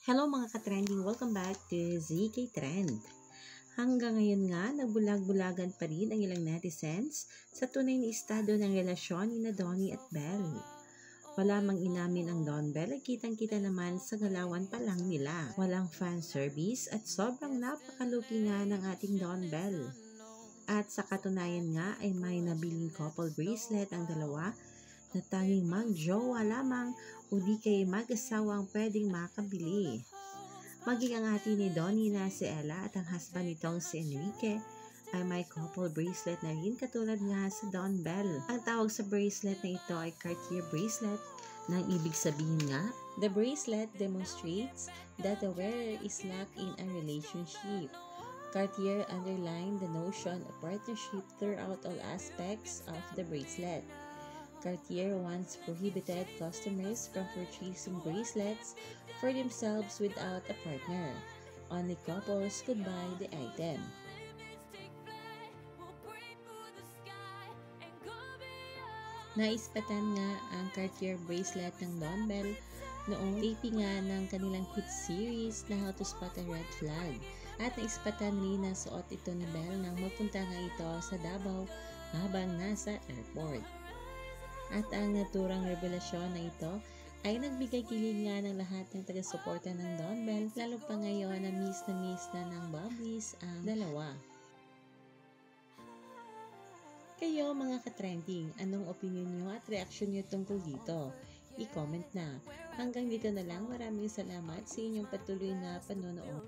Hello mga ka-trending! Welcome back to ZK Trend. Hanggang ngayon nga, nagbulag-bulagan pa rin ang ilang netizens sa tunay na estado ng relasyon ni Donnie at Belle. Wala mang inamin ang Don Belle ay kitang-kita naman sa galawan pa lang nila. Walang fan service at sobrang napakaluki nga ng ating Don Belle. At sa katunayan nga ay may nabiling couple bracelet ang dalawa na tanging mag-jowa lamang o di kay mag-asawa ang pwedeng makabili. Maging ang ate ni Donnie na si Ella at ang husband nitong si Enrique ay may couple bracelet na rin katulad nga sa Don Belle. Ang tawag sa bracelet na ito ay Cartier bracelet nang ibig sabihin nga, the bracelet demonstrates that the wearer is locked in a relationship. Cartier underlined the notion of partnership throughout all aspects of the bracelet. Cartier once prohibited customers from purchasing bracelets for themselves without a partner. Only couples could buy the item. Naispatan nga ang Cartier bracelet ng Don Belle noong taping nga ng kanilang hit series na How to Spot a Red Flag. At naispatan rin na suot ito ni Belle nang magpunta nga ito sa Davao habang nasa airport. At ang naturang revelasyon na ito ay nagbigay kilig nga ng lahat ng taga-suporta ng Don Belle, lalo pa ngayon na miss na ng Bubblies ang dalawa. Kayo mga ka-trending, anong opinion nyo at reaction nyo tungkol dito? I-comment na. Hanggang dito na lang, maraming salamat sa inyong patuloy na panonood.